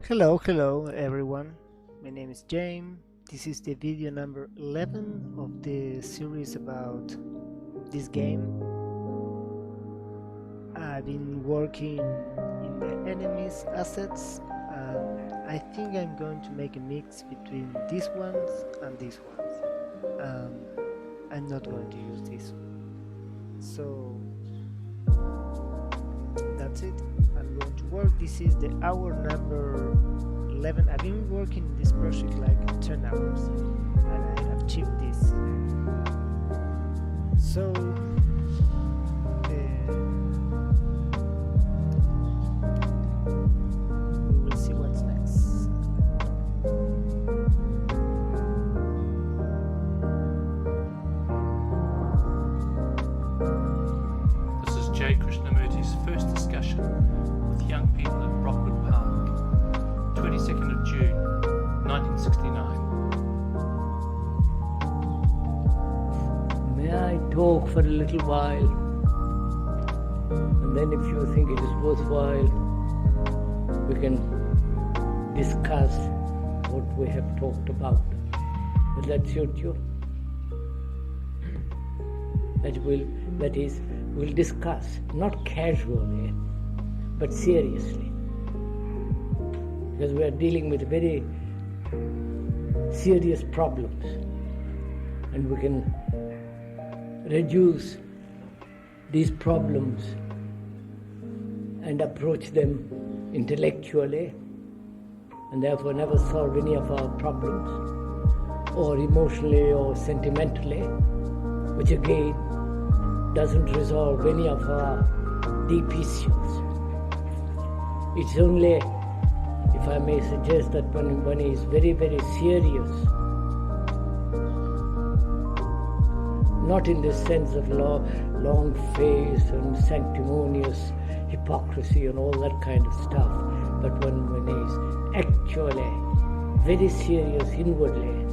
Hello everyone. My name is James. This is the video number 11 of the series about this game. I've been working in the enemies assets, and I think I'm going to make a mix between these ones and these ones. I'm not going to use this one. So that's it. I'm going to work. This is the hour number 11. I've been working in this project like 10 hours and I have achieved this. So we will see what's next. This is By Krishnamurti's first discussion with young people at Brockwood Park, 22nd of June, 1969. May I talk for a little while? And then if you think it is worthwhile, we can discuss what we have talked about. Will that suit you? That is, we'll discuss, not casually, but seriously. Because we are dealing with very serious problems. And we can reduce these problems and approach them intellectually, and therefore never solve any of our problems, or emotionally or sentimentally, which again doesn't resolve any of our deep issues. It's only, if I may suggest, that when one is very, very serious, not in the sense of long face and sanctimonious hypocrisy and all that kind of stuff, but when one is actually very serious inwardly,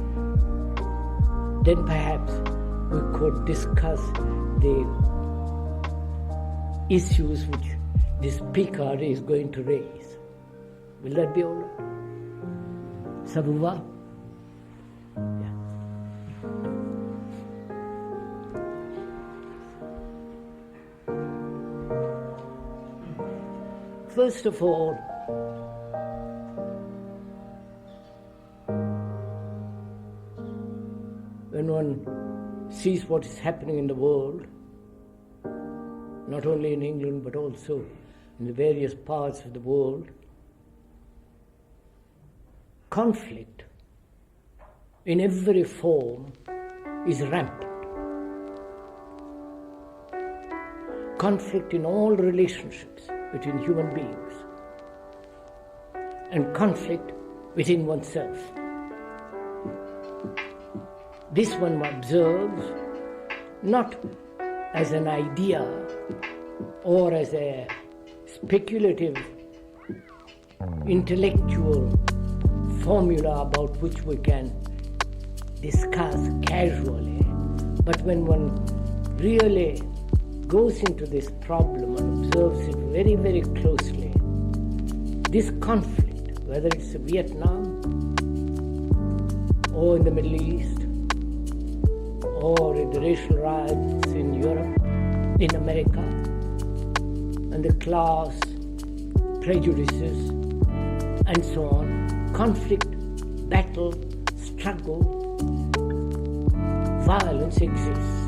then perhaps we could discuss the issues which this speaker is going to raise. Will that be all right? Ça vous va? Yeah. First of all, when one sees what is happening in the world, not only in England but also in the various parts of the world, conflict in every form is rampant. Conflict in all relationships between human beings, and conflict within oneself. This one observes not as an idea or as a speculative intellectual formula about which we can discuss casually, but when one really goes into this problem and observes it very, very closely, this conflict, whether it's Vietnam or in the Middle East or in the racial riots in Europe, in America, and the class prejudices and so on, conflict, battle, struggle, violence exists.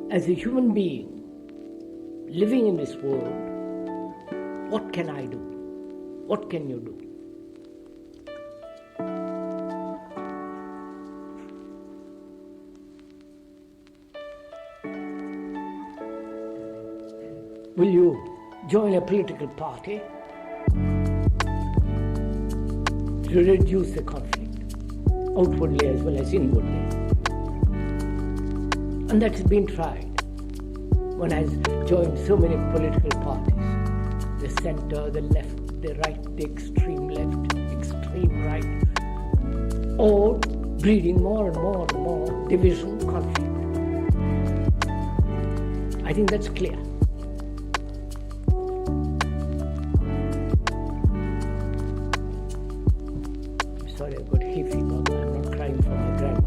As a human being living in this world, what can I do? What can you do? Will you join a political party to reduce the conflict, outwardly as well as inwardly? And that's been tried. One has joined so many political parties, the center, the left, the right, the extreme left, extreme right, or breeding more and more and more division, conflict. I think that's clear. I'm sorry, I've got hay fever, but I'm not crying for my grandma.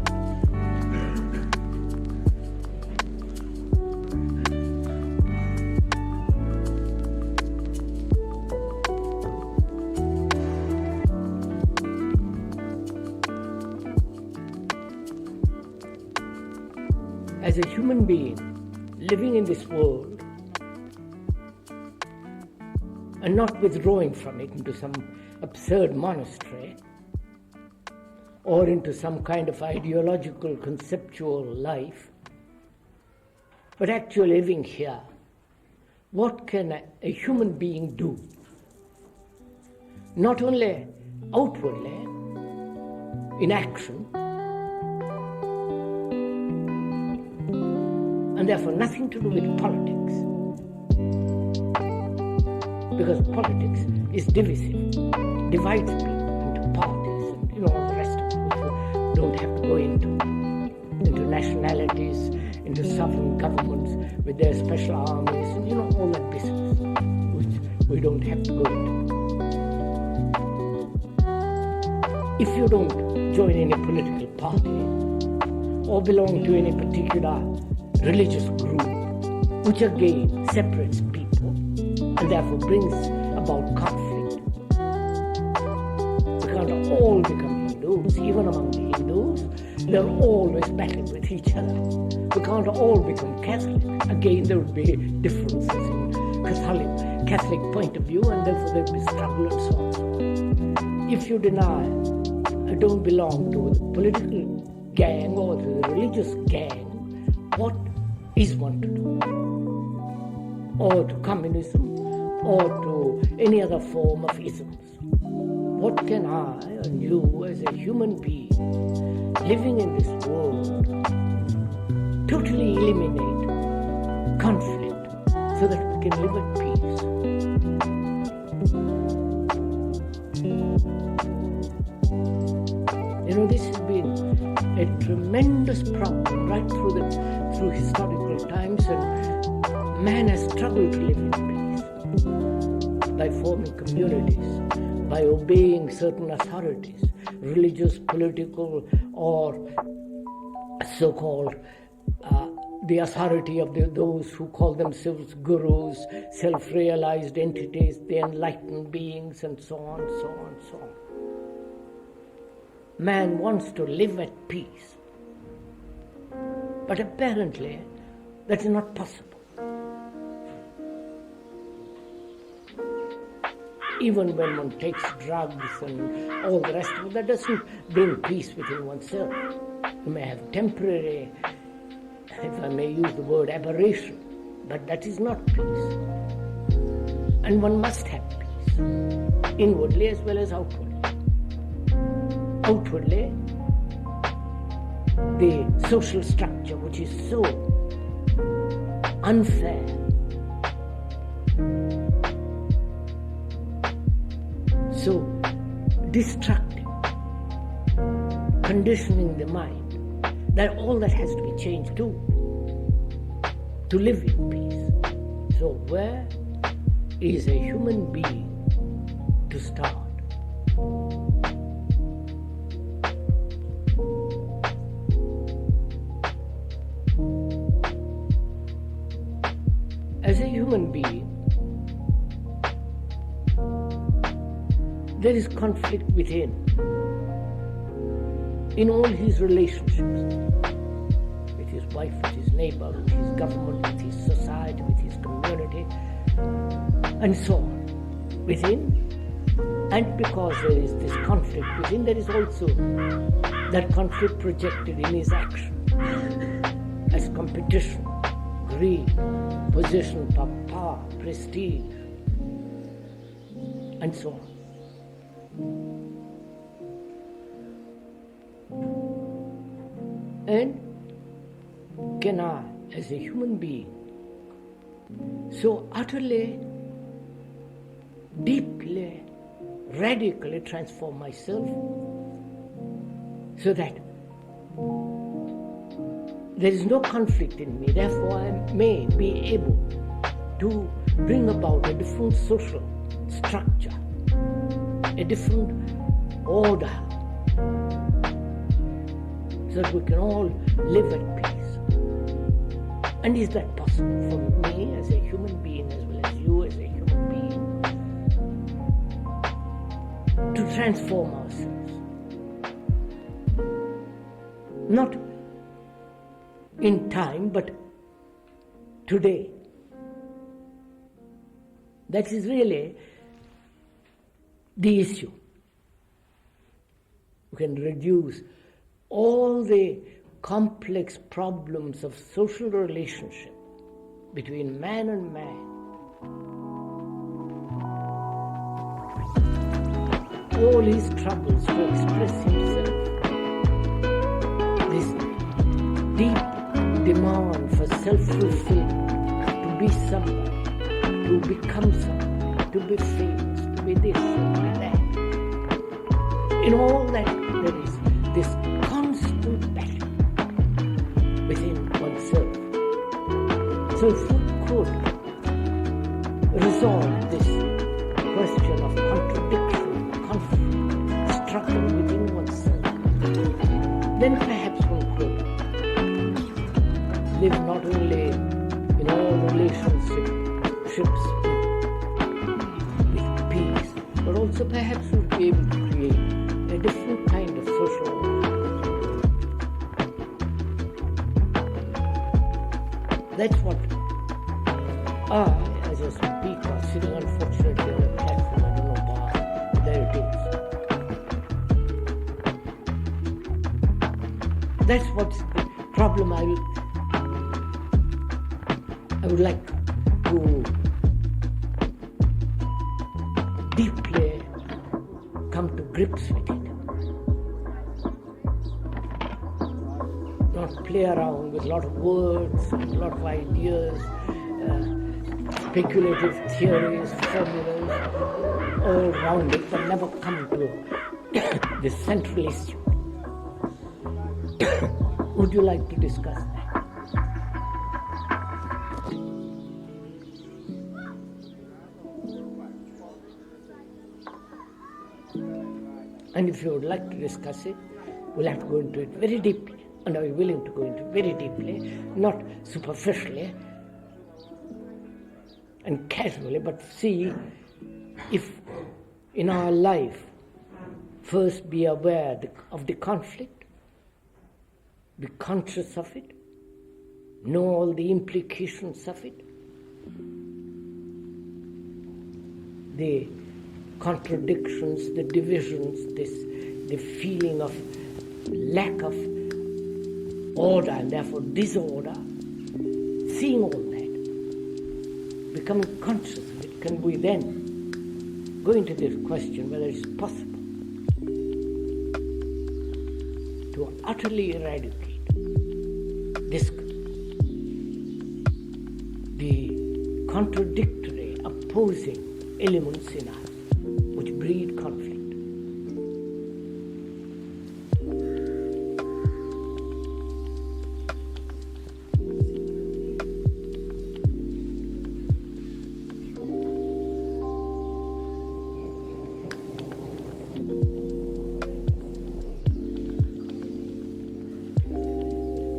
As a human being living in this world and not withdrawing from it into some absurd monastery or into some kind of ideological conceptual life, but actually living here, what can a human being do? Not only outwardly in action, and therefore nothing to do with politics, because politics is divisive, divides people into parties and all the rest of it, which we don't have to go into nationalities, into sovereign governments with their special armies, and all that business, which we don't have to go into. If you don't join any political party or belong to any particular religious group, which again separates people and therefore brings about conflict. We can't all become Hindus. Even among the Hindus, they're always battling with each other. We can't all become Catholic. Again, there would be differences in Catholic point of view, and therefore there would be struggle and so on. If you deny, don't belong to the political gang or to the religious gang, what is one to do? Or to communism, or to any other form of isms? What can I and you as a human being living in this world totally eliminate conflict so that we can live at peace? This has been a tremendous problem right through historical times, and man has struggled to live in peace by forming communities, by obeying certain authorities, religious, political, or so-called the authority of those who call themselves gurus, self-realized entities, the enlightened beings, and so on, so on, so on. Man wants to live at peace, but apparently that is not possible. Even when one takes drugs and all the rest of it, that doesn't bring peace within oneself. You may have temporary, if I may use the word, aberration, but that is not peace. And one must have peace, inwardly as well as outwardly. Outwardly, the social structure, which is so unfair, so destructive, conditioning the mind, that all that has to be changed too, to live in peace. So where is a human being to start? As a human being, there is conflict within, in all his relationships, with his wife, with his neighbor, with his government, with his society, with his community, and so on, within. And because there is this conflict within, there is also that conflict projected in his action as competition, greed, possession, power, prestige, and so on. And can I, as a human being, so utterly, deeply, radically transform myself so that there is no conflict in me, therefore I may be able to bring about a different social structure, a different order, so that we can all live at peace. And is that possible for me as a human being, as well as you as a human being, to transform ourselves? Not in time, but today. That is really the issue. We can reduce all the complex problems of social relationship between man and man. All his troubles to express himself. This deep demand for self-fulfillment, to be somebody, to become somebody, to be famous, to be this, to be that. In all that, there is this constant battle within oneself. So if we could resolve this question of contradiction, conflict, struggle within oneself, then perhaps one could live not only in all relationships with peace, but also perhaps we'll be able to create a different kind of social order. That's what I, as a speaker, sitting unfortunately on a platform, I don't know why, but there it is. That's what's the problem I would like to deeply come to grips with it. Not play around with a lot of words, a lot of ideas, speculative theories, formulas, all around it, but never come to the central issue. Would you like to discuss that? And if you would like to discuss it, we'll have to go into it very deeply. And are you willing to go into it very deeply, not superficially and casually, but see if in our life, first be aware of the conflict, be conscious of it, know all the implications of it, the contradictions, the divisions, the feeling of lack of order and therefore disorder, seeing all that, becoming conscious of it, can we then go into this question whether it's possible to utterly eradicate the contradictory, opposing elements in us which breed conflict.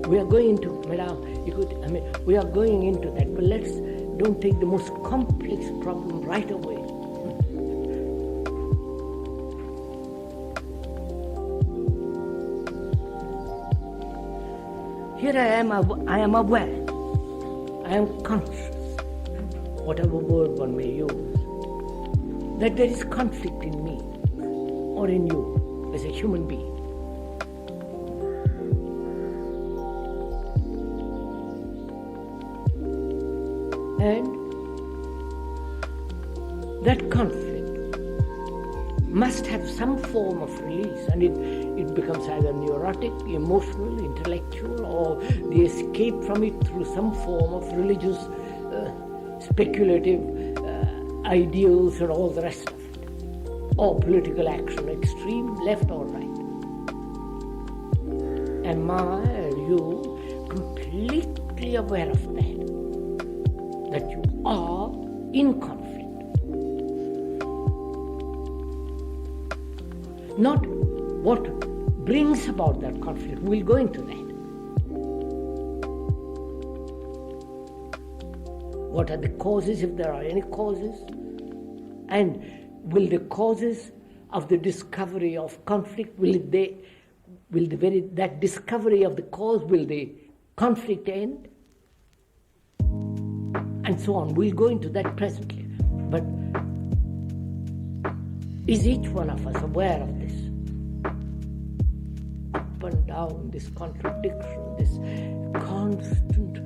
We are going to, we are going into that, but don't take the most complex problem right away. Here I am aware, I am conscious, whatever word one may use, that there is conflict in me or in you as a human being. And that conflict must have some form of release, and it becomes either neurotic, emotional, intellectual, or the escape from it through some form of religious, speculative ideals and all the rest of it, or political action, extreme, left or right. Am I or you completely aware of that you are in conflict. Not what brings about that conflict. We'll go into that. What are the causes, if there are any causes? And will the causes of the discovery of conflict, that discovery of the cause, will the conflict end? And so on. We'll go into that presently. But is each one of us aware of this? Up and down, this contradiction, this constant,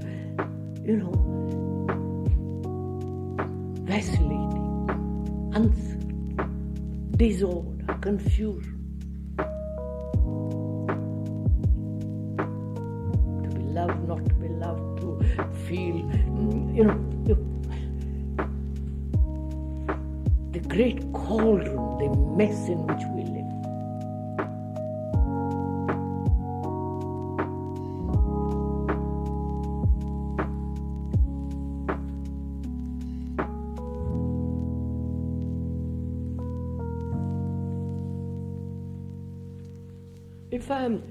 vacillating, uncertainty, disorder, confusion. To be loved, not to be loved, to feel, the great cauldron, the mess in which we live.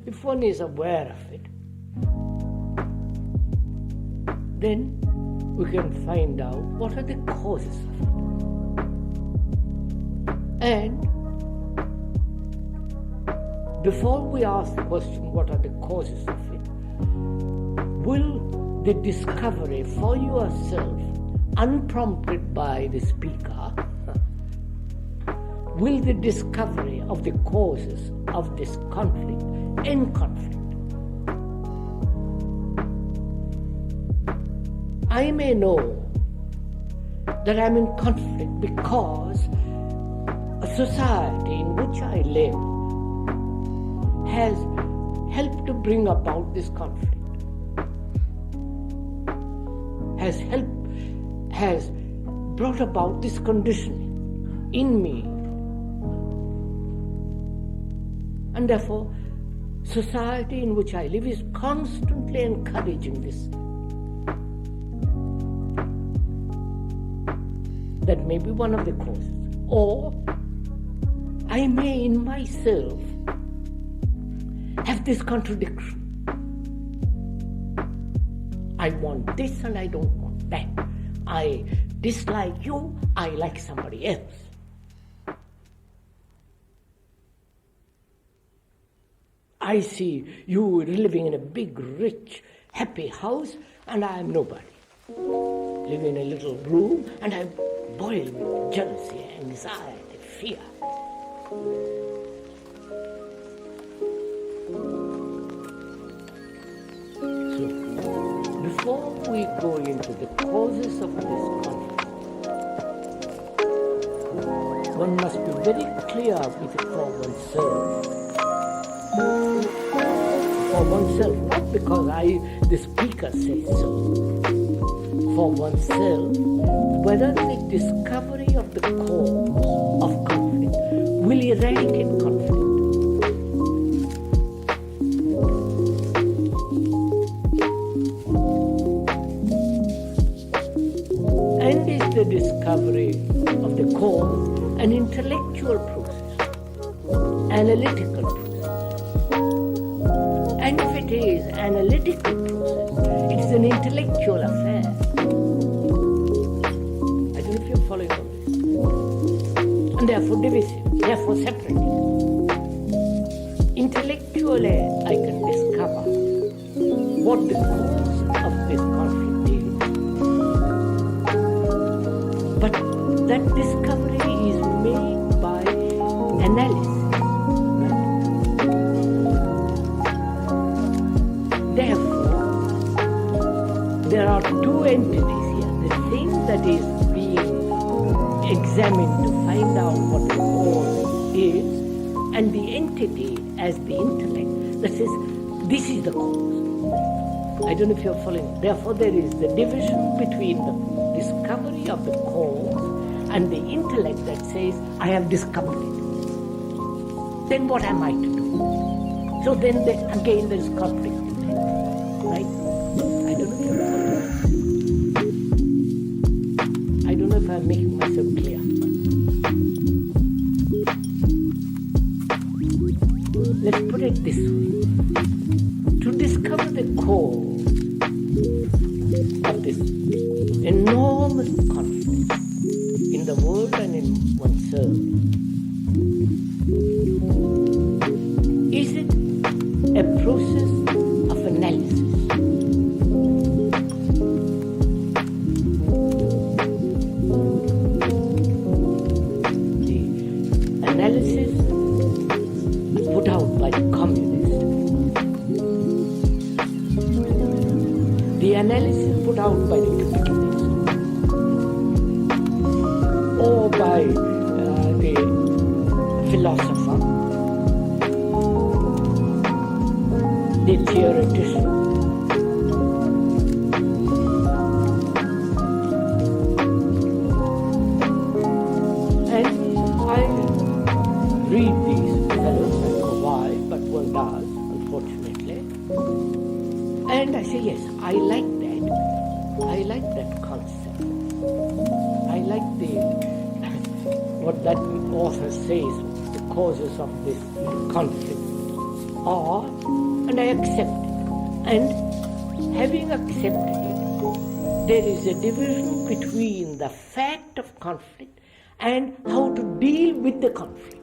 If one is aware of it, then we can find out what are the causes of it. And before we ask the question, what are the causes of it, will the discovery for yourself, unprompted by the speaker, will the discovery of the causes of this conflict end conflict? I may know that I'm in conflict because a society in which I live has helped to bring about this conflict, has brought about this conditioning in me. And therefore, society in which I live is constantly encouraging this. That may be one of the causes. Or I may in myself have this contradiction. I want this and I don't want that. I dislike you, I like somebody else. I see you living in a big, rich, happy house, and I am nobody. Living in a little room, and I'm boiling with jealousy, anxiety, fear. So, before we go into the causes of this conflict, one must be very clear with it for oneself. For oneself, not because the speaker says so. For oneself, whether the discovery of the cause of conflict will eradicate conflict. And is the discovery of the cause an intellectual process, analytical process? And if it is an analytical process, it is an intellectual affair. I don't know if you're following on this. And therefore divisive, therefore separated. Intellectually, I can discover what the cause of this conflict is. But that discovery is made by analysis. There are two entities here. The thing that is being examined to find out what the cause is, and the entity as the intellect that says, this is the cause. I don't know if you're following. Therefore, there is the division between the discovery of the cause and the intellect that says, I have discovered it. Then what am I to do? So then again there is conflict in that, right? if I'm making myself clear. Let's put it this way. To discover the cause of this enormous conflict in the world and in oneself, is it a process of analysis? The analysis put out by the communists, the analysis put out by the capitalists, or by the philosopher, the theoretician. And I read these fellows, I don't know why, but one does, unfortunately. And I say, yes, I like that. I like that concept. I like what that author says, the causes of this conflict are, and I accept it. And having accepted it, there is a division between the fact of conflict and how to deal with the conflict.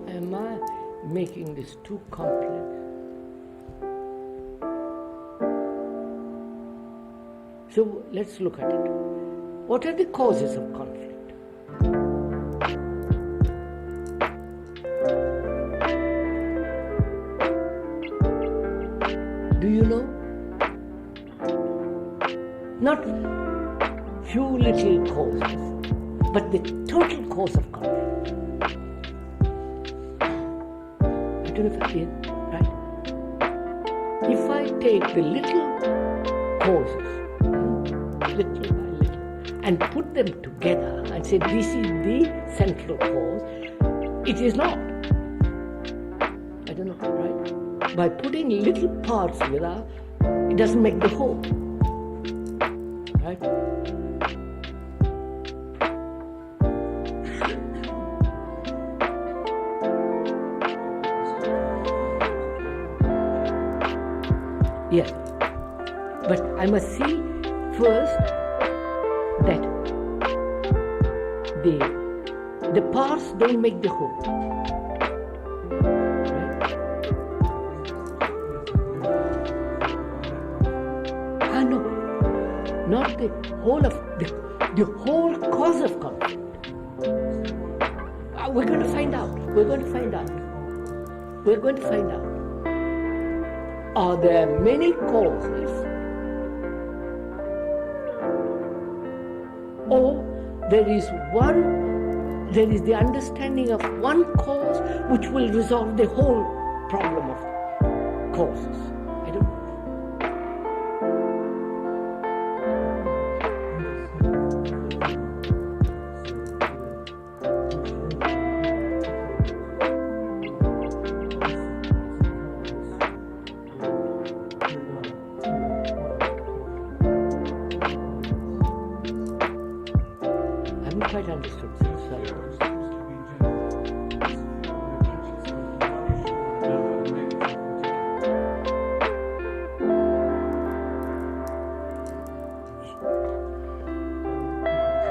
Am I making this too complex? So let's look at it. What are the causes of conflict? Do you know? Not few little causes, but the total cause of conflict. I don't know if it's right. If I take the little causes, little by little, and put them together and say this is the central cause, it is not. I don't know, right? By putting little parts together, it doesn't make the whole. Right? Yes. But I must see first that the parts don't make the whole. Right? No, not the whole of the whole cause of conflict. We're going to find out. We're going to find out. We're going to find out. Are there many causes? Or there is the understanding of one cause which will resolve the whole problem of causes. I don't know. Quite understood. Sorry.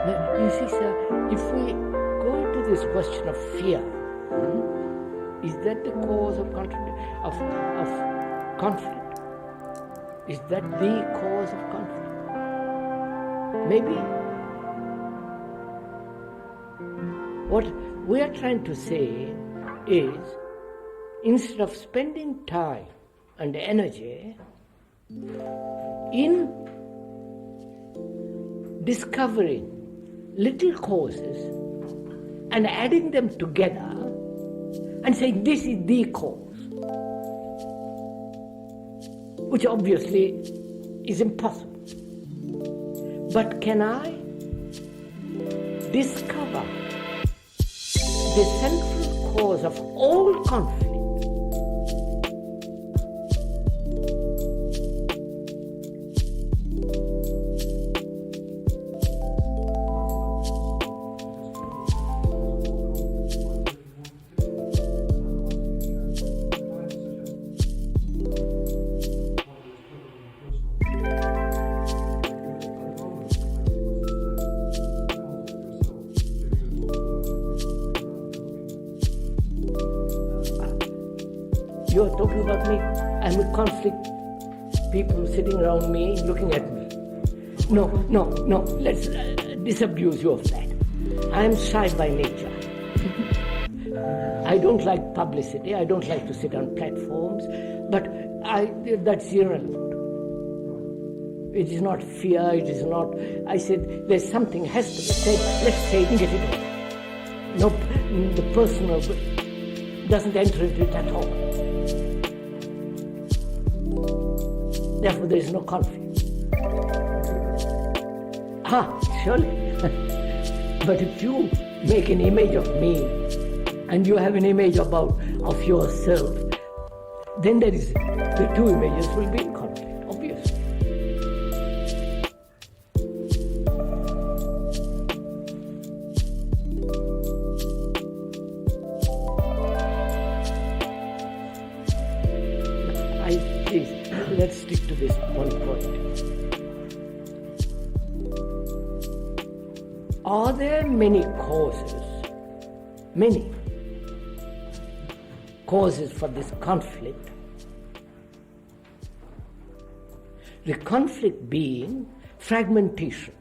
Now, you see, sir, if we go into this question of fear, is that the cause of conflict? Is that the cause of conflict? Maybe. What we are trying to say is, instead of spending time and energy in discovering little causes and adding them together and saying this is the cause, which obviously is impossible. But can I discover the central cause of all conflict. You're talking about me. I'm a conflict. People sitting around me, looking at me. No. Let's disabuse you of that. I'm shy by nature. I don't like publicity. I don't like to sit on platforms. But that's irrelevant. It is not fear. It is not. I said there's something has to be said. Let's say it and get it over. No, the personal doesn't enter into it at all. Therefore, there is no conflict. Surely. But if you make an image of me and you have an image of yourself, then the two images will be in conflict, obviously. Let's stick to this one point. Are there many causes for this conflict? The conflict being fragmentation.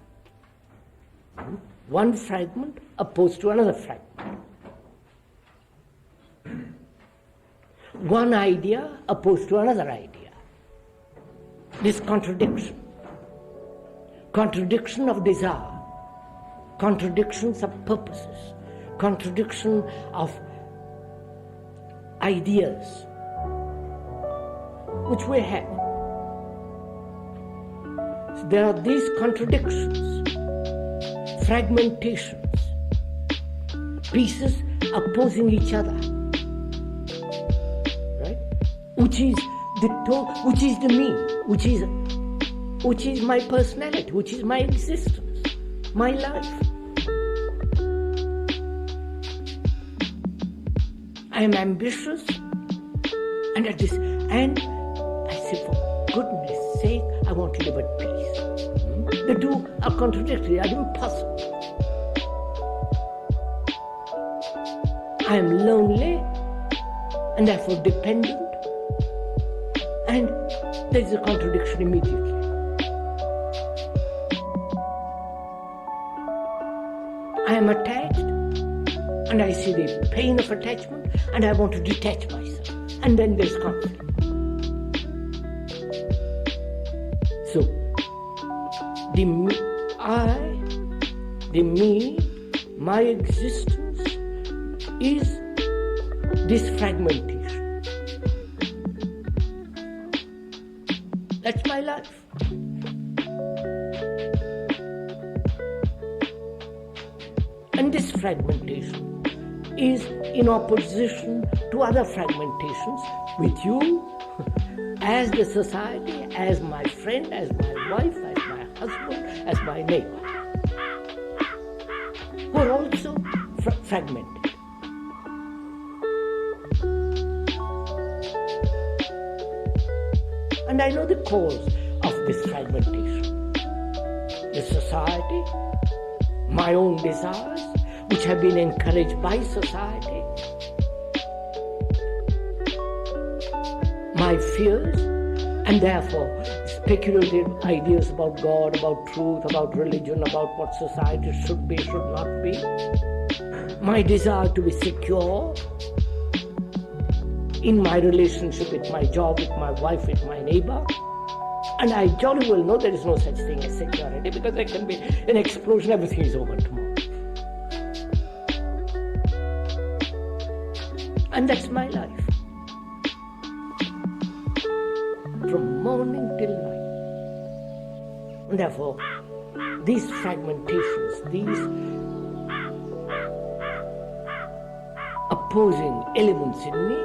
One fragment opposed to another fragment. One idea opposed to another idea. This contradiction of desire, contradictions of purposes, contradiction of ideas, which we have. So there are these contradictions, fragmentations, pieces opposing each other, right? Which is the me, which is my personality, which is my existence, my life. I am ambitious, and I say, for goodness sake, I want to live at peace. The two are contradictory, are impossible. I am lonely, and therefore dependent, and there is a contradiction immediately. I am attached, and I see the pain of attachment, and I want to detach myself, and then there's conflict. So, the me, my existence is this fragmentation. That's my life. And this fragmentation is in opposition to other fragmentations with you as the society, as my friend, as my wife, as my husband, as my neighbor, who are also fragmented. And I know the cause of this fragmentation. The society, my own desires, which have been encouraged by society, my fears, and therefore speculative ideas about God, about truth, about religion, about what society should be, should not be, my desire to be secure in my relationship with my job, with my wife, with my neighbor. And I jolly well know there is no such thing as security, because there can be an explosion, everything is over tomorrow. And that's my life. From morning till night. And therefore, these fragmentations, these opposing elements in me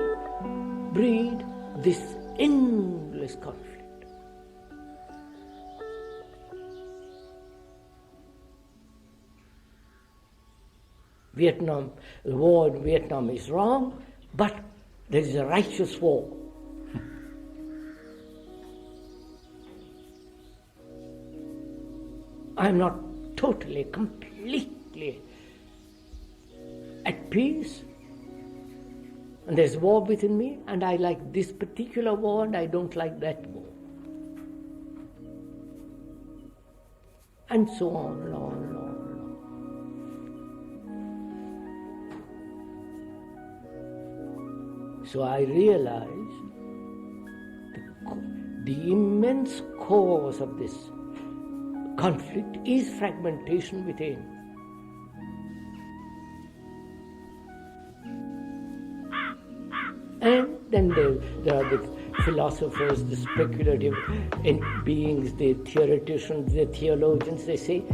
breed this endless conflict. The war in Vietnam is wrong, but there is a righteous war. I'm not totally, completely at peace, and there's war within me, and I like this particular war and I don't like that war. And so on and on and on. So I realized the immense cause of this conflict is fragmentation within. And then there are the philosophers, the speculative beings, the theoreticians, the theologians. They say,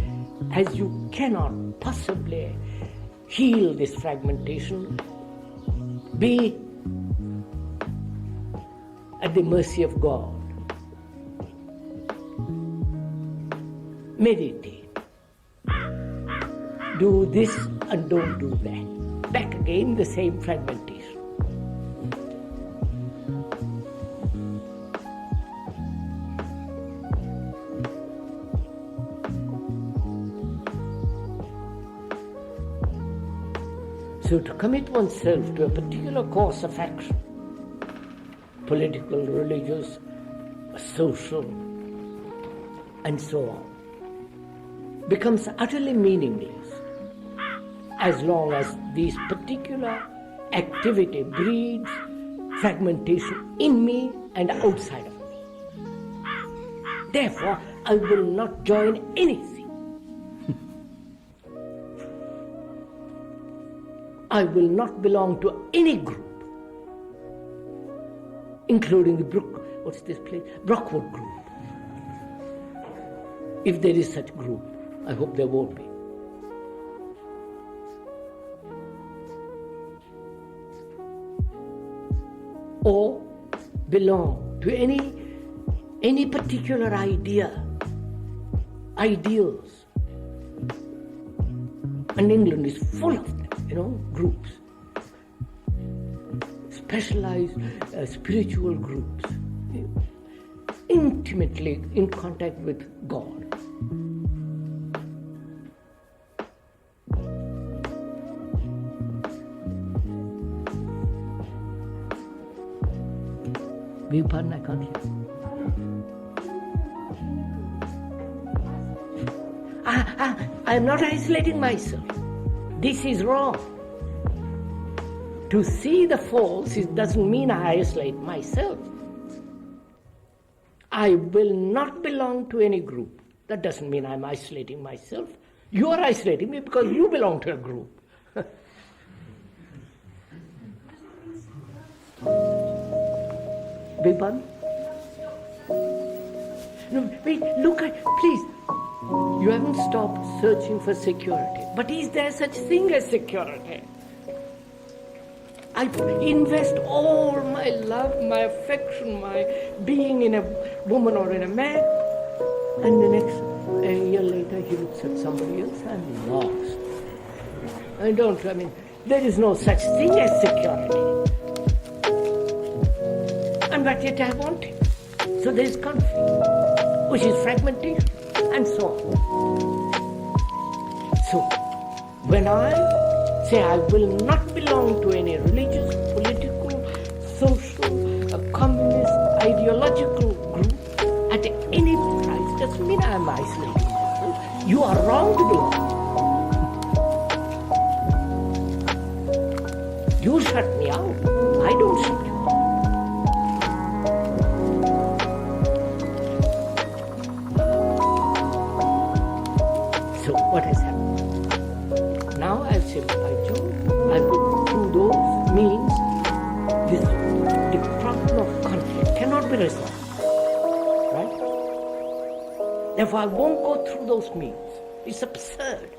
as you cannot possibly heal this fragmentation, be at the mercy of God. Meditate. Do this and don't do that. Back again, the same fragmentation. So to commit oneself to a particular course of action, political, religious, social, and so on, becomes utterly meaningless as long as this particular activity breeds fragmentation in me and outside of me. Therefore, I will not join anything. I will not belong to any group, including the Brockwood group. If there is such group, I hope there won't be. Or belong to any particular idea, ideals. And England is full of them. Groups, specialized spiritual groups, intimately in contact with God. Beg your pardon, I can't hear. I am not isolating myself. This is wrong. To see the false doesn't mean I isolate myself. I will not belong to any group. That doesn't mean I'm isolating myself. You are isolating me because you belong to a group. Beg pardon? No, wait, look at, please. You haven't stopped searching for security. But is there such thing as security? I invest all my love, my affection, my being in a woman or in a man, and the next year later he looks at somebody else and lost. There is no such thing as security. And but yet I want it. So there is conflict, which is fragmentation, and so on. So, when I say I will not belong to any religious, political, social, communist, ideological group at any price, doesn't mean I am isolating myself. You are wrong to belong. You shut me out. I don't shut you out. So what has happened? Now I've said what I told. I put through those means the problem of conflict cannot be resolved. Right? Therefore I won't go through those means. It's absurd.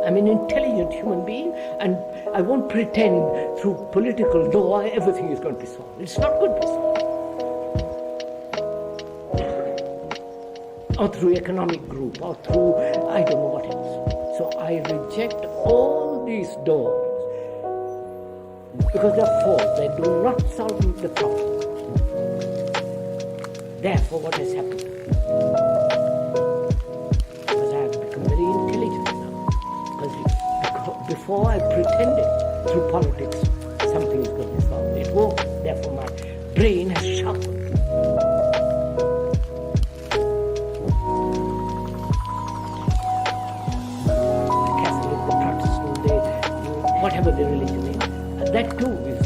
I'm an intelligent human being, and I won't pretend through political law everything is going to be solved. It's not going to be solved. Or through economic group, or through I don't know what else. So I reject all these doors because they're false. They do not solve the problem. Therefore, what has happened? Because I have become very intelligent now. Because before I pretended through politics something is going to be solved. It won't. Therefore, my brain has sharpened. Whatever the religion is, that too is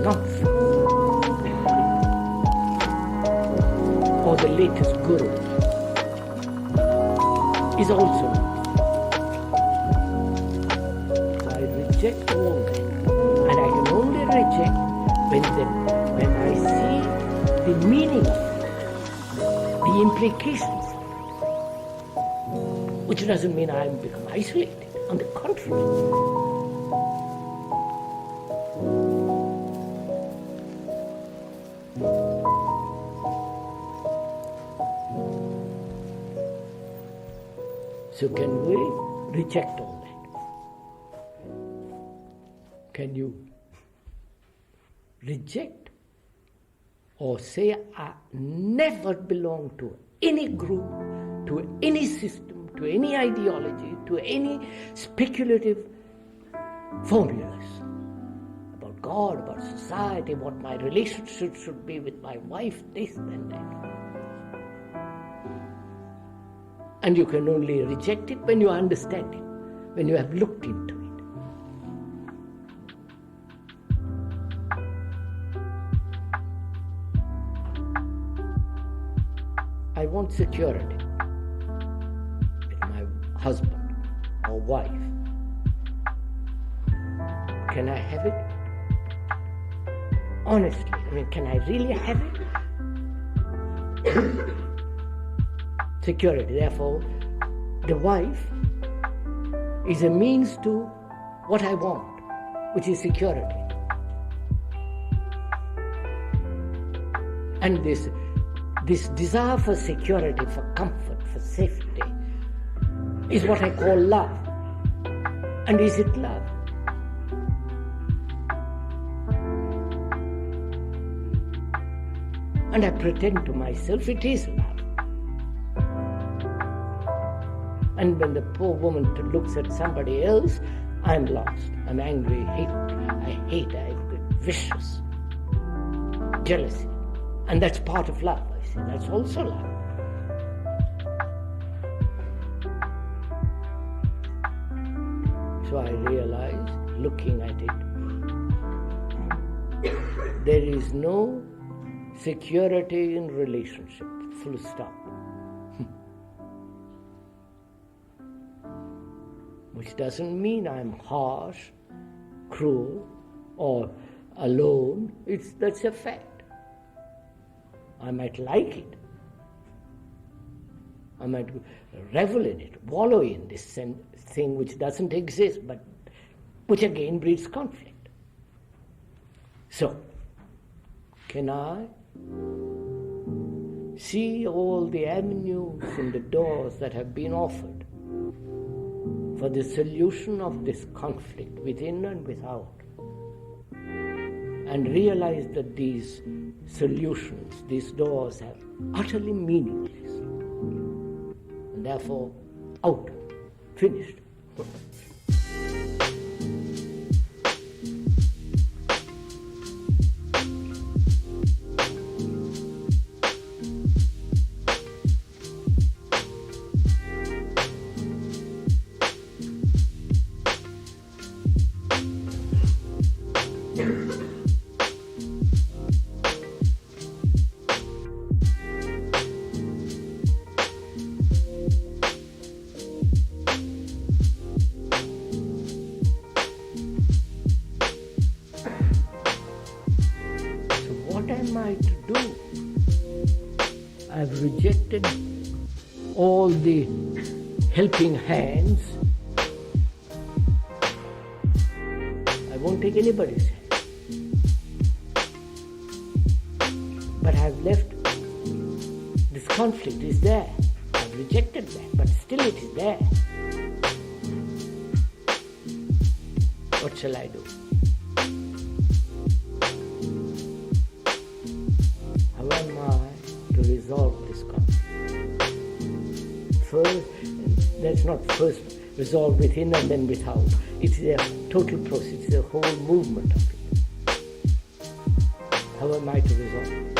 nonsense. Or the latest guru is also nonsense. So I reject all that, and I can only reject when I see the meaning of it, the implications, which doesn't mean I have become isolated. On the contrary. So can we reject all that? Can you reject or say, I never belong to any group, to any system, to any ideology, to any speculative formulas about God, about society, what my relationship should be with my wife, this and that. And you can only reject it when you understand it, when you have looked into it. I want security with my husband or wife. Can I have it? Honestly, can I really have it? Security. Therefore, the wife is a means to what I want, which is security. And this desire for security, for comfort, for safety, is what I call love. And is it love? And I pretend to myself it is love. And when the poor woman looks at somebody else, I'm lost. I'm angry, I hate, I've got vicious jealousy. And that's part of love, I say. That's also love. So I realize, looking at it, there is no security in relationship, full stop. Which doesn't mean I'm harsh, cruel, or alone. That's a fact. I might like it. I might revel in it, wallow in this thing which doesn't exist, but which again breeds conflict. So, can I see all the avenues and the doors that have been offered for the solution of this conflict within and without, and realize that these solutions, these doors are utterly meaningless, and therefore out, finished. Rejected all the helping hands won't take anybody's hand. But I've left, this conflict is there. I've rejected that, but still it is there. What shall I do? How am I to resolve this conflict? First, that's not first resolved within and then without. It's a total process, it's a whole movement of it. How am I to resolve it?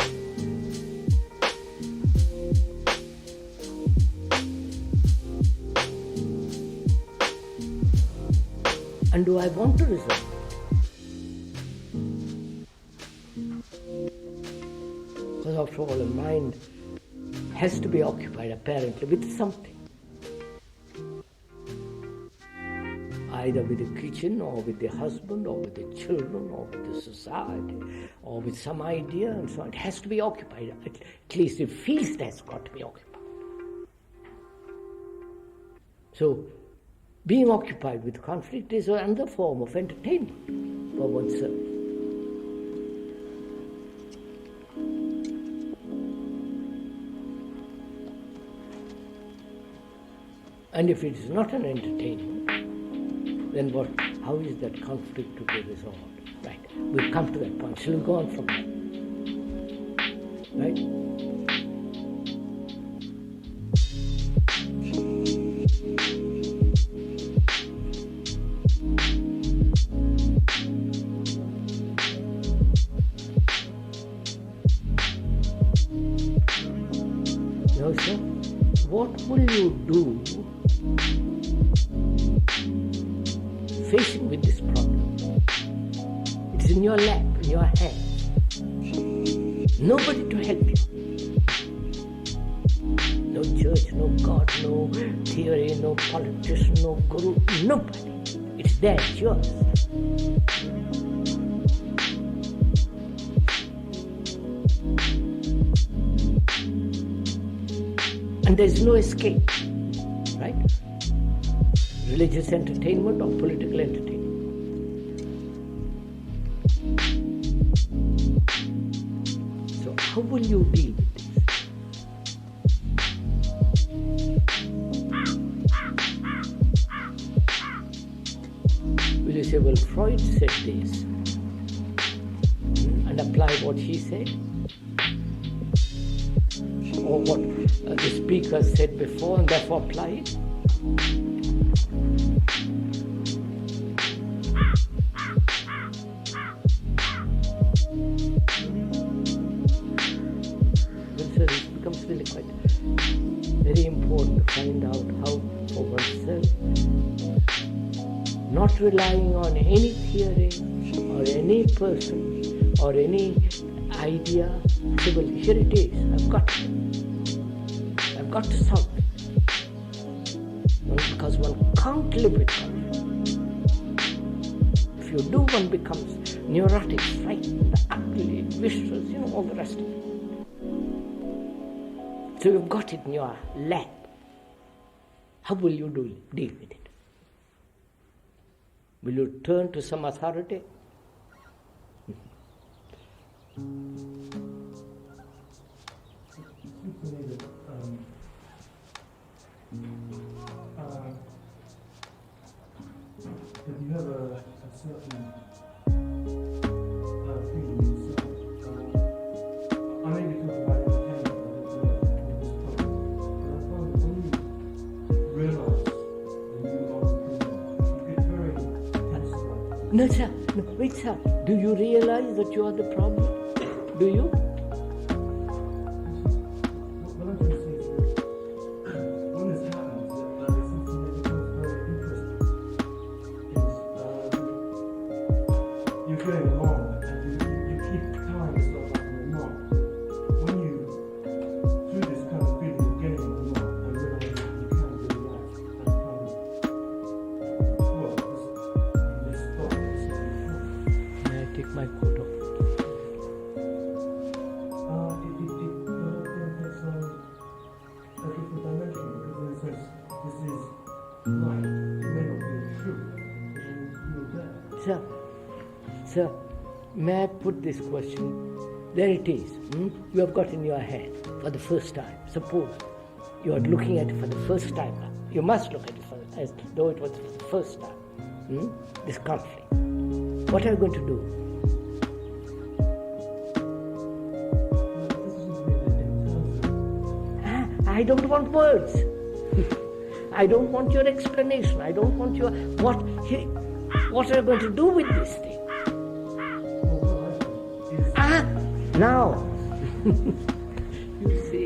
And do I want to resolve it? Because after all, a mind has to be occupied apparently with something. Either with the kitchen, or with the husband, or with the children, or with the society, or with some idea and so on. It has to be occupied. At least it feels that's got to be occupied. So, being occupied with conflict is another form of entertainment for oneself. And if it is not an entertainment, then what? How is that conflict to be resolved? Right. We'll come to that point. Shall we go on from there? Right? Now, sir, what will you do facing with this problem? It's in your lap, in your hand. Nobody to help you. No church, no God, no theory, no politician, no guru, nobody. It's there, it's yours. And there's no escape, right? Religious entertainment or political entertainment. So how will you deal with this? Will you say, well, Freud said this, and apply what he said? Or what the speaker said before and therefore apply it? Well, sir, it becomes really quite very important to find out how for oneself, not relying on any theory or any person or any idea. Say, well, here it is, I've got to solve it. Because one can't live with conflict. If you do, one becomes neurotic, frightened, ugly, vicious, all the rest of it. So you've got it in your lap. How will you deal with it? Will you turn to some authority? If you have a certain feeling yourself, I may be talking about independence but I find when you realize that you are independent, you get very tense about it. No, sir. No, wait, sir. Do you realize that you are the problem? Do you? What I'm trying to say is that when this happens, there is something that becomes very interesting. You're going along and you keep tying yourself up in a knot. When you, through this kind of feeling of getting in a knot and realizing that you can't do that, and kind of, well, this stop at the same time. May I take my coat off? A different dimension, because in a sense, this is light. It may not be true, but you're there. Sir, Sir, may I put this question? There it is. You have got in your head for the first time. Suppose you are looking at it for the first time. You must look at it as though it was for the first time. This conflict. What are you going to do? I don't want words. I don't want your explanation. I don't want your what are you going to do with this thing? Now you see,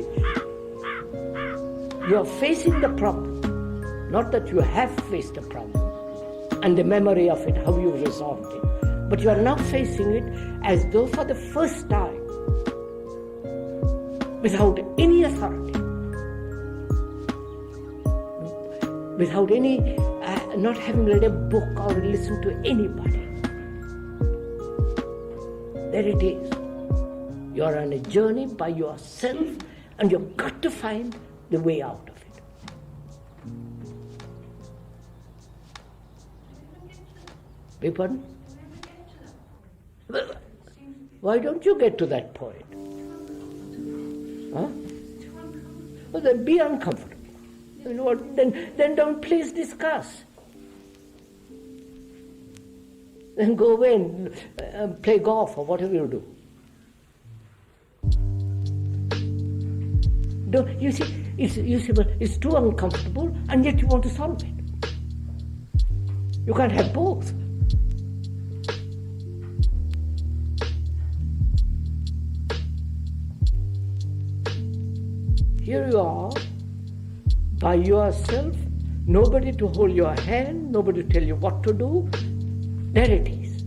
you are facing the problem. Not that you have faced the problem and the memory of it, how you resolved it, but you are now facing it as though for the first time, without any authority, without any, not having read a book or listened to anybody. There it is. You are on a journey by yourself and you've got to find the way out of it. Beg pardon? Why don't you get to that point? Huh? Well, then be uncomfortable. You know what? Then don't please discuss. Then go away and play golf or whatever you do. You see, it's too uncomfortable and yet you want to solve it. You can't have both. Here you are, by yourself, nobody to hold your hand, nobody to tell you what to do. There it is.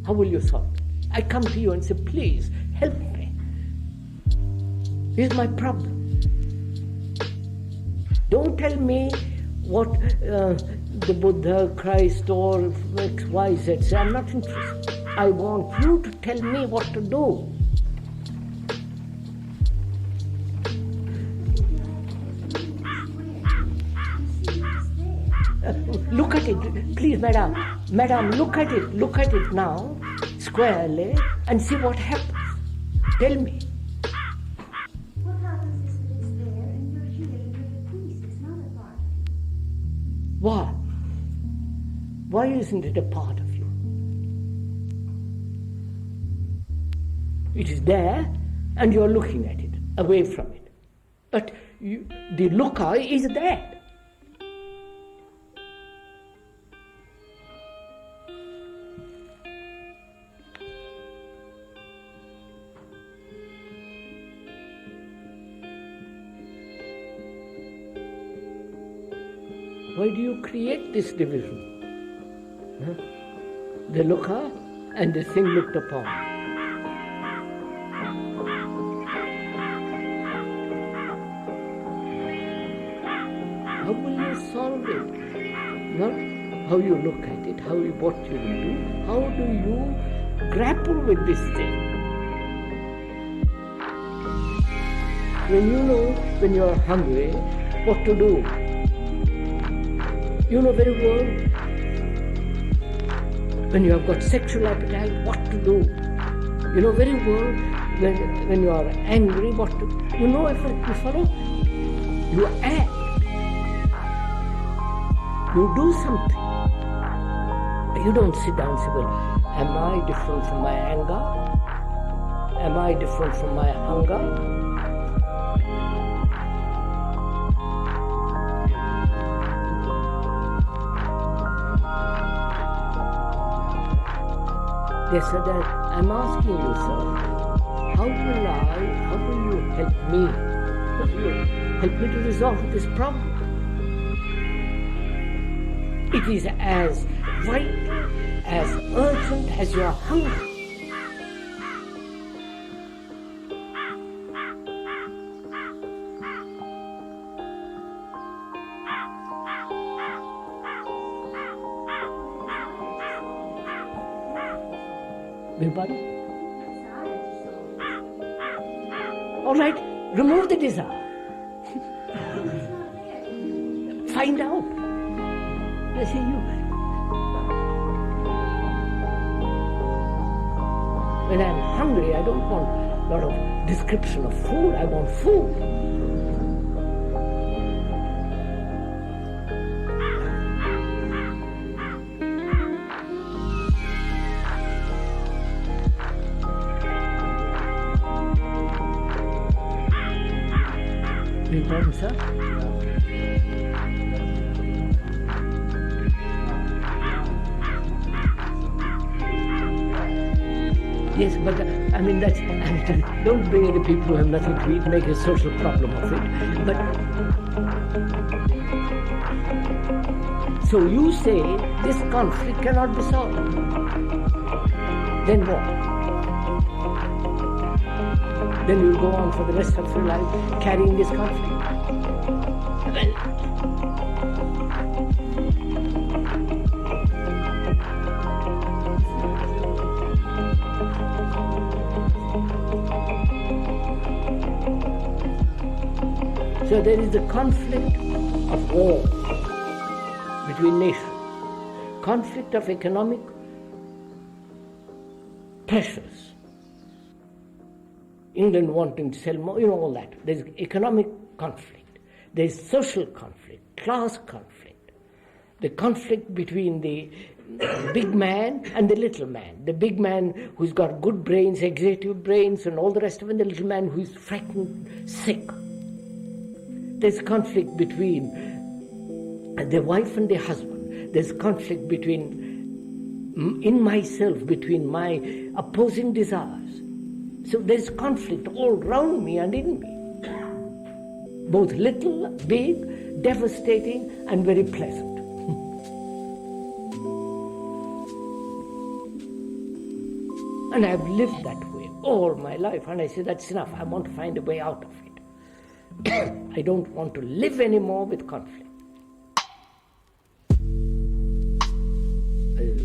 How will you solve it? I come to you and say, please, help me. Here's my problem. Don't tell me what the Buddha, Christ, or X, Y, Z say. I'm not interested. I want you to tell me what to do. Look at it, please, madam. Madam, look at it now, squarely, and see what happens. Tell me. What happens is that it's there and you're here and you're at peace. It's not a part of you. Why? Why isn't it a part of you? It is there and you're looking at it, away from it. But the looker is there. Why do you create this division? The looker and the thing looked upon. How will you solve it? Not how you look at it, what you will do. How do you grapple with this thing? When you know when you are hungry, what to do. You know very well when you have got sexual appetite, what to do. You know very well when you are angry, what to do. You know, if you follow, you act. You do something. You don't sit down and say, well, am I different from my anger? Am I different from my hunger? They said that, I'm asking you, sir, how will you help me? How will you help me to resolve this problem? It is as vital, as urgent as your hunger. Everybody? All right, remove the desire. Find out. They say When I'm hungry, I don't want a lot of description of food. I want food. Big problem, sir? Yes, but I mean that's. Don't bring any people who have nothing to eat, make a social problem of it. But so you say this conflict cannot be solved. Then what? Then you'll go on for the rest of your life carrying this conflict. So there is the conflict of war between nations, conflict of economic pressures. England wanting to sell more, all that. There's economic conflict, there's social conflict, class conflict, the conflict between the big man and the little man. The big man who's got good brains, executive brains and all the rest of it, and the little man who's frightened, sick. There's conflict between the wife and the husband. There's conflict in myself, between my opposing desires. So there's conflict all round me and in me. Both little, big, devastating and very pleasant. And I've lived that way all my life, and I say that's enough. I want to find a way out of it. I don't want to live anymore with conflict.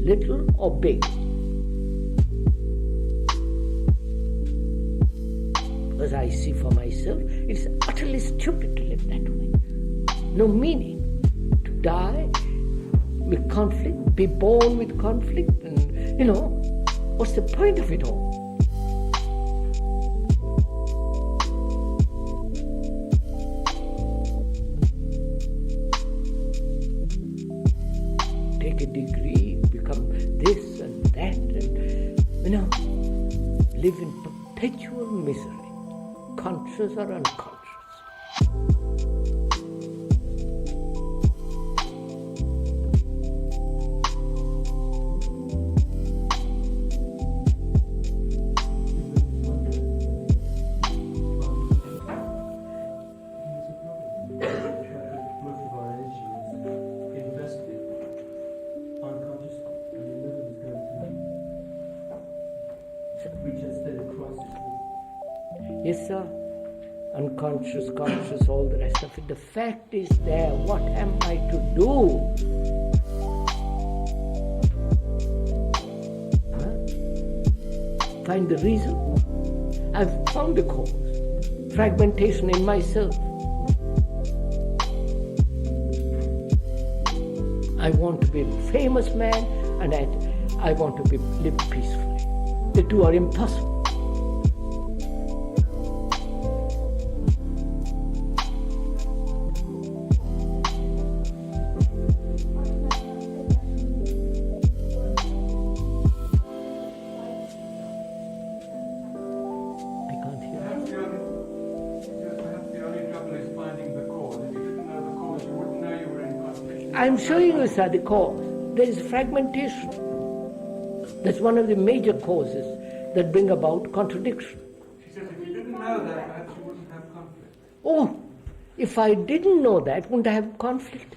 Little or big. Because I see for myself, it's utterly stupid to live that way. No meaning. To die with conflict, be born with conflict, and what's the point of it all? Take a degree, become this and that, and live in perpetual misery, conscious or unconscious. Yes, sir. Unconscious, conscious, all the rest of it. The fact is there. What am I to do? Find the reason? I've found the cause. Fragmentation in myself. I want to be a famous man, and I want to live peacefully. The two are impossible. I'm showing you, sir, the cause. There is fragmentation. That's one of the major causes that bring about contradiction. She says if you didn't know that, perhaps you wouldn't have conflict. Oh, if I didn't know that, wouldn't I have conflict?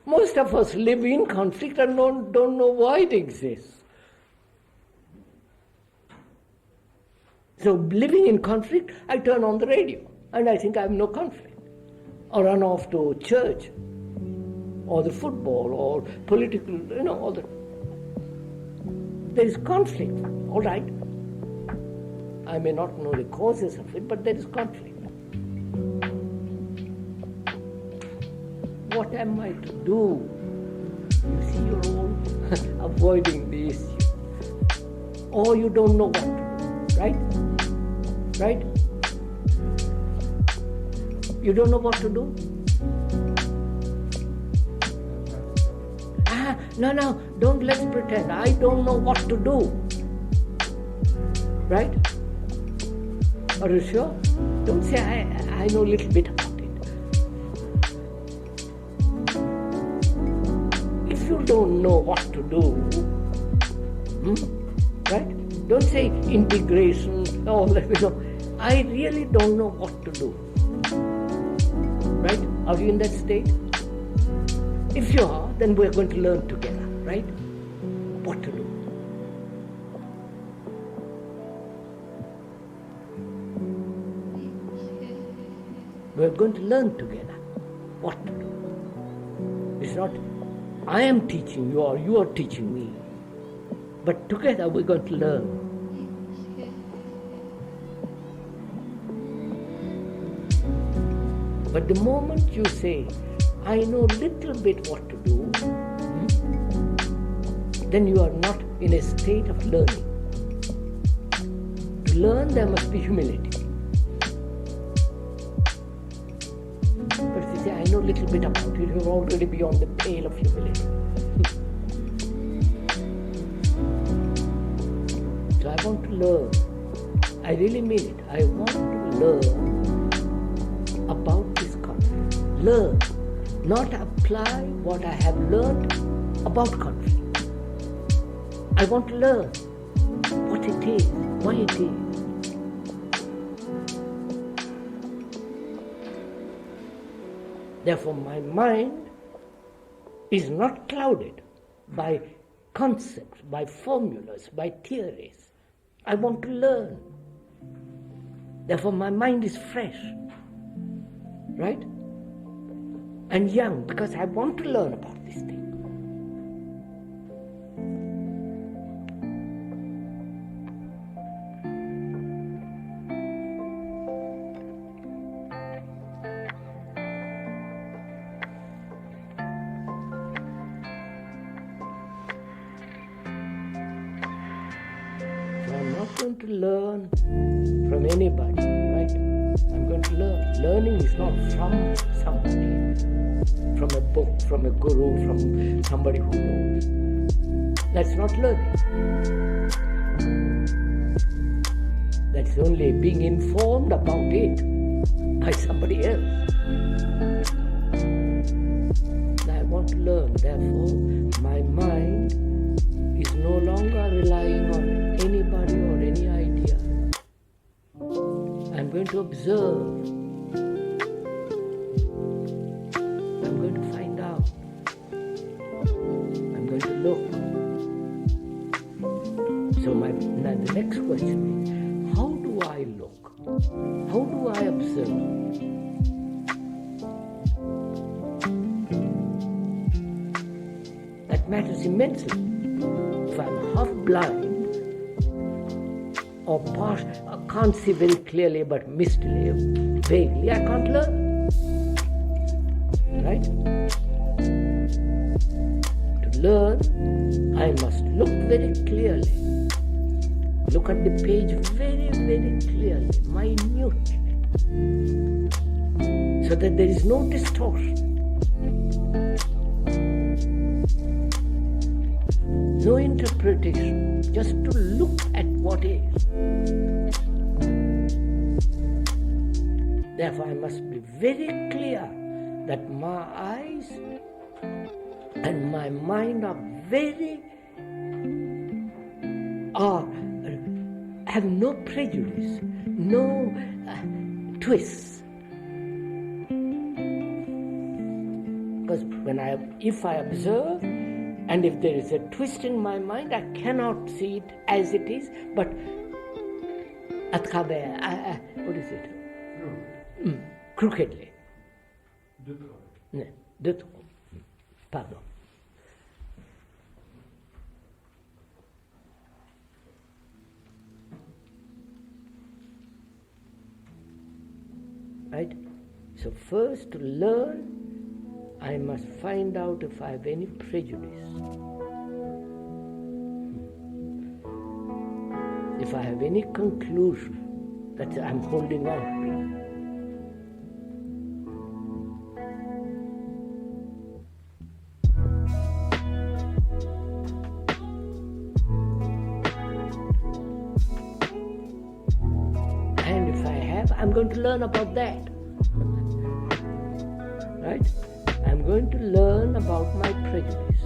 Most of us live in conflict and don't know why it exists. So living in conflict, I turn on the radio and I think I have no conflict. Or run off to church, or the football, or political, all the... There is conflict, all right. I may not know the causes of it, but there is conflict. What am I to do? You see, you're all avoiding the issue. or you don't know what to do, right? Right? You don't know what to do? No, don't let's pretend. I don't know what to do. Right? Are you sure? Don't say I know a little bit about it. If you don't know what to do, right? Don't say integration, all that, I really don't know what to do. Right? Are you in that state? If you are, then we're going to learn together, right? What to do. We're going to learn together what to do. It's not I am teaching you or you are teaching me. But together we're going to learn. But the moment you say, I know little bit what to do, then you are not in a state of learning. To learn, there must be humility. But if you say, I know little bit about it, you're already beyond the pale of humility. So I want to learn. I really mean it. I want to learn about this conflict. Learn. Not apply what I have learned about conflict. I want to learn what it is, why it is. Therefore, my mind is not clouded by concepts, by formulas, by theories. I want to learn. Therefore, my mind is fresh, right? And young, because I want to learn about this thing. So I'm not going to learn from anybody, right? I'm going to learn. Learning is not from somebody, from a book, from a guru, from somebody who knows. That's not learning. That's only being informed about it by somebody else. I want to learn. Therefore, my mind is no longer relying on anybody or any idea. I'm going to observe. I'm going to find out. I'm going to look. So now the next question is, how do I look? How do I observe? That matters immensely. If I'm half blind, or can't see very clearly but mistily, vaguely, I can't learn. Right? To learn, I must look very clearly. Look at the page very, very clearly, minutely, so that there is no distortion. No interpretation, just to look at what is. Therefore, I must be very clear that my eyes and my mind have no prejudice, no twists. Because if I observe, and if there is a twist in my mind, I cannot see it as it is, but what is it? Crookedly. De trop. Pardon. Right? So first, to learn, I must find out if I have any prejudice. if I have any conclusion that I'm holding on to. And if I have, I'm going to learn about that. Right? I'm going to learn about my prejudice.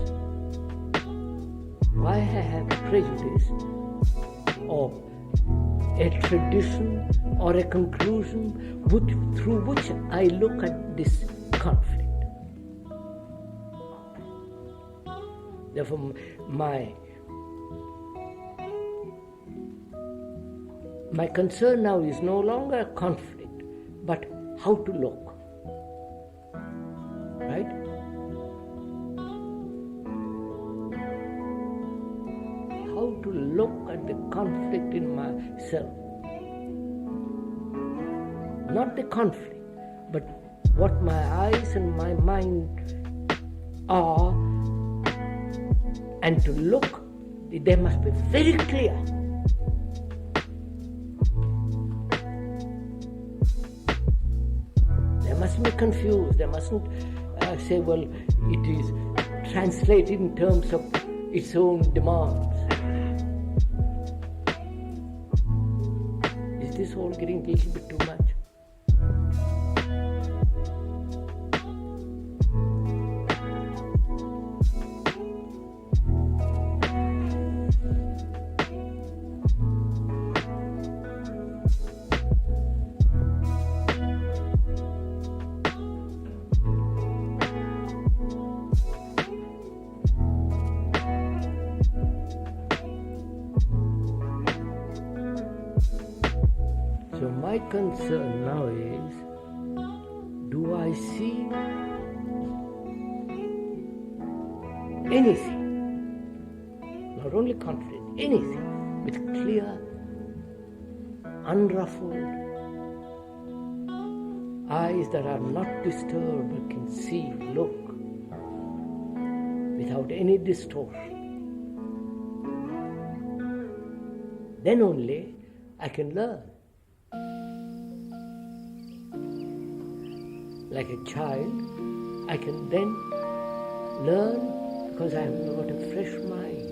Why I have prejudice, or a tradition, or a conclusion through which I look at this conflict. Therefore, my concern now is no longer a conflict, but how to look. Right? How to look at the conflict in myself. Not the conflict, but what my eyes and my mind are, and to look, they must be very clear. They mustn't be confused. They mustn't say, well, it is translated in terms of its own demands. Is this all getting a little bit too much? So my concern now is, do I see anything, not only conflict, anything with clear, unruffled eyes that are not disturbed but can see, look, without any distortion? Then only I can learn. Like a child, I can then learn because I have got a fresh mind.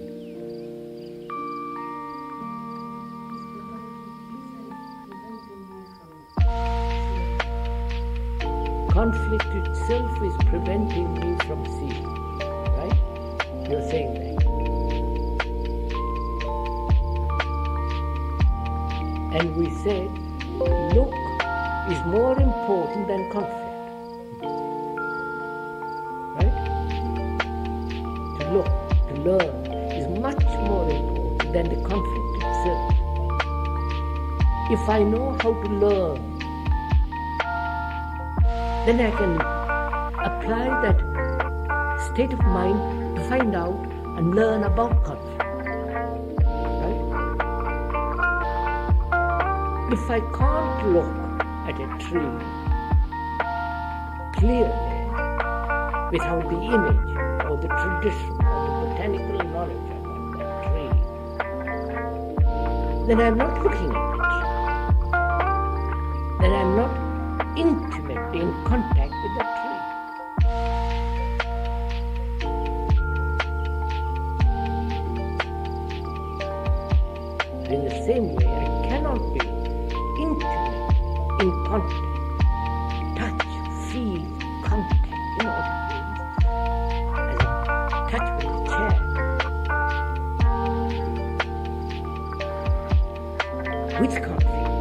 Conflict itself is preventing me from seeing, right? You're saying that. And we said, look is more important than conflict. Look, to learn, is much more important than the conflict itself. If I know how to learn, then I can apply that state of mind to find out and learn about conflict. Right? If I can't look at a tree clearly without the image or the tradition or the botanical knowledge about that tree, then I'm not looking at it. Then I'm not intimately in contact with that tree. In the same way, I cannot be intimate in contact, touch, feel, contact, you know what it means, as a touch with the chair. Which conflict?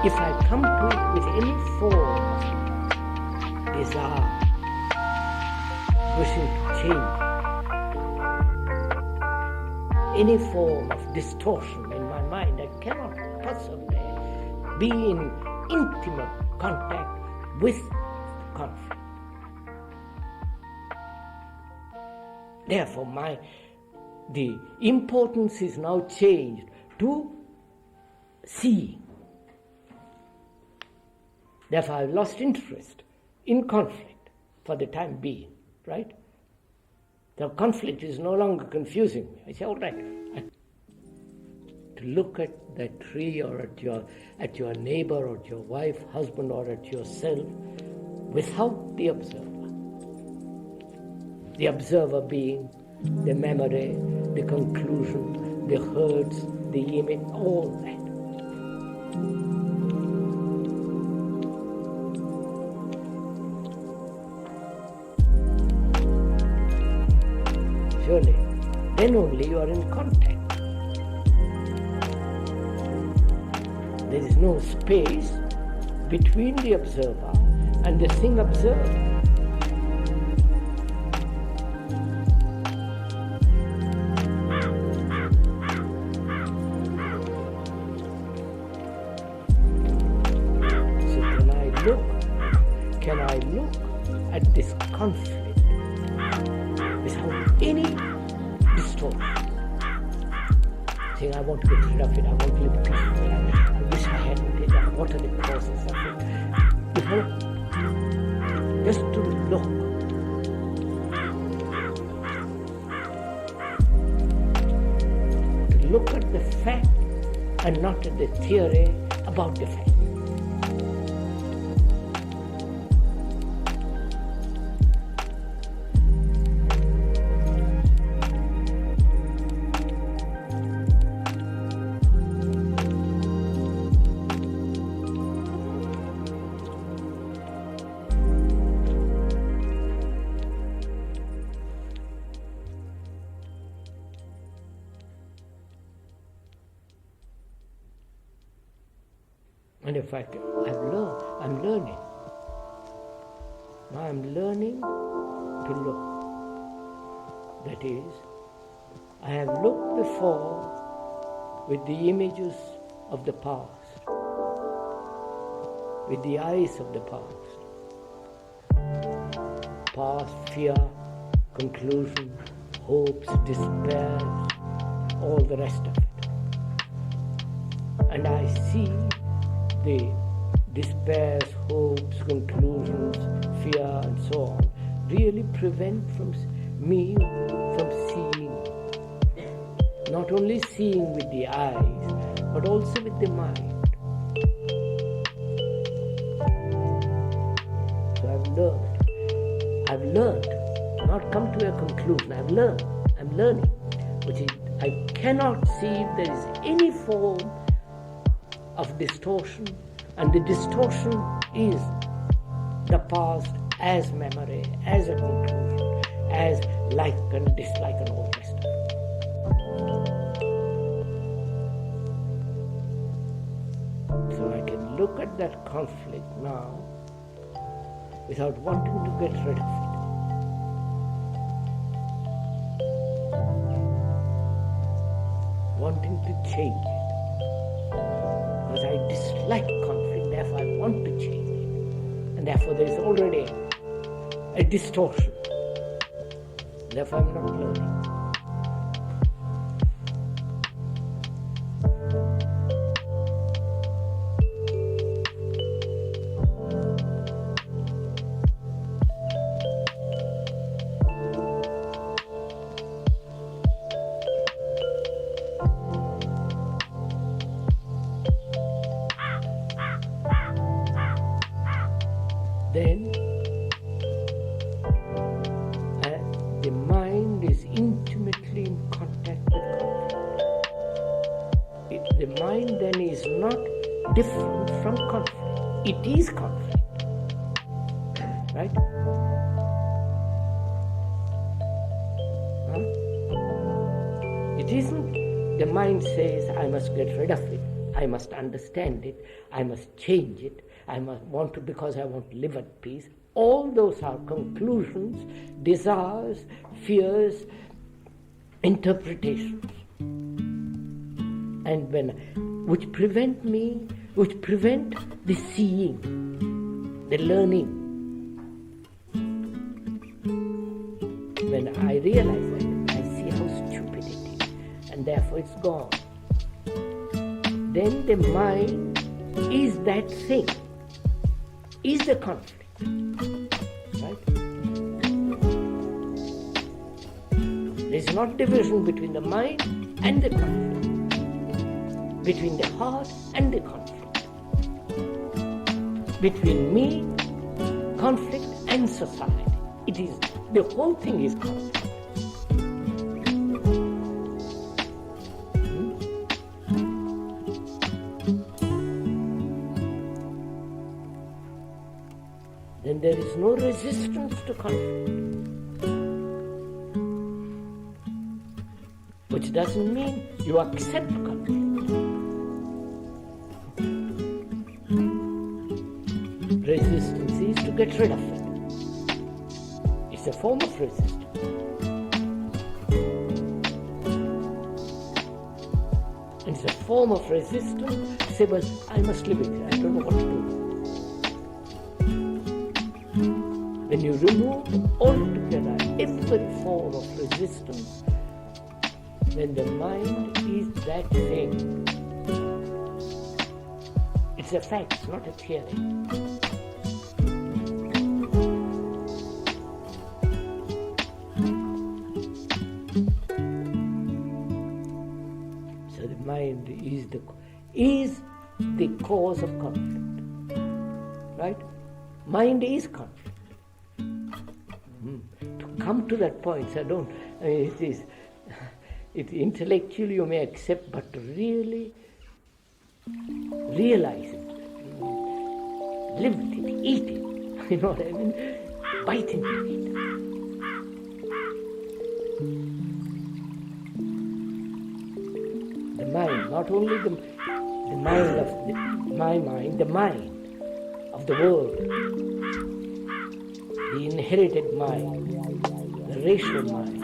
If I come to it with any form of desire, wishing to change, any form of distortion in my mind, I cannot possibly be in intimate contact with conflict. Therefore, the importance is now changed to seeing. Therefore, I've lost interest in conflict for the time being, right? The conflict is no longer confusing me. I say, all right. to look at that tree or at your neighbor or at your wife, husband, or at yourself without the observer. The observer being the memory, the conclusion, the hurts, the image, all that. Surely, then only you are in contact. There is no space between the observer and the thing observed. So can I look at this conflict without any distortion? Saying, I want to get rid of it, I want to live peacefully, I wish I hadn't it, what are the causes of it? You know, just to look. To look at the fact and not at the theory about the fact. And in fact, I'm learning. Now I'm learning to look. That is, I have looked before with the images of the past, with the eyes of the past. Past, fear, conclusion, hopes, despairs, all the rest of it. And I see the despairs, hopes, conclusions, fear, and so on really prevent me from seeing. Not only seeing with the eyes, but also with the mind. So I've learned, not come to a conclusion, I'm learning, which is, I cannot see if there is any form of distortion, and the distortion is the past as memory, as a conclusion, as like and dislike and all the rest of it. So I can look at that conflict now without wanting to get rid of it. Wanting to change it. Because I dislike conflict, therefore I want to change it. And therefore there is already a distortion. Therefore I'm not learning. Then the mind is intimately in contact with conflict. The mind then is not different from conflict. It is conflict. Right? It isn't the mind says, I must get rid of it, I must understand it, I must change it, I must want to because I want to live at peace. All those are conclusions, desires, fears, interpretations. And which prevent the seeing, the learning. When I realize that, I see how stupid it is, and therefore it's gone. Then the mind is that thing, is the conflict. Right? There is not division between the mind and the conflict. between the heart and the conflict, between me, conflict, and society. It is, the whole thing is conflict. Then there is no resistance to conflict. Which doesn't mean you accept conflict. Resistance is to get rid of it. It's a form of resistance. It's a form of resistance to say, well, I must live with it. I don't know what to do. When you remove altogether every form of resistance, then the mind is that thing. It's a fact, it's not a theory. So the mind is the cause of conflict. Right? Mind is conflict. To come to that point, so it intellectually you may accept, but to really realize it, live with it, eat it, you know what I mean? Bite into it. The mind, not only the mind of my mind, the mind of the world, the inherited mind, the racial mind,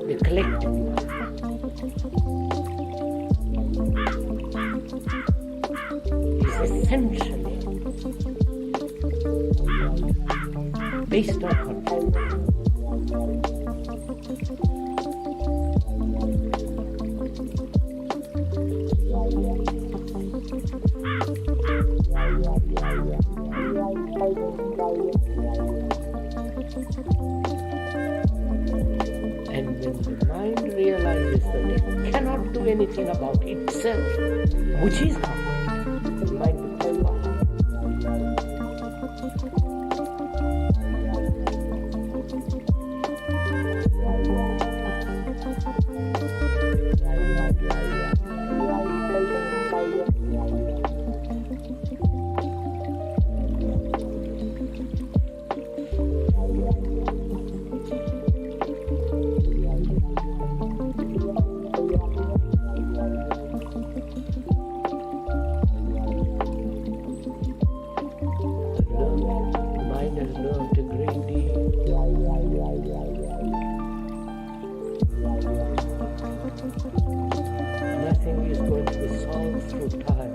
the collective mind. Is essentially based on conflict. And when the mind realizes that it cannot do anything about itself, which is conflict, the mind becomes nothing is going to be solved through time.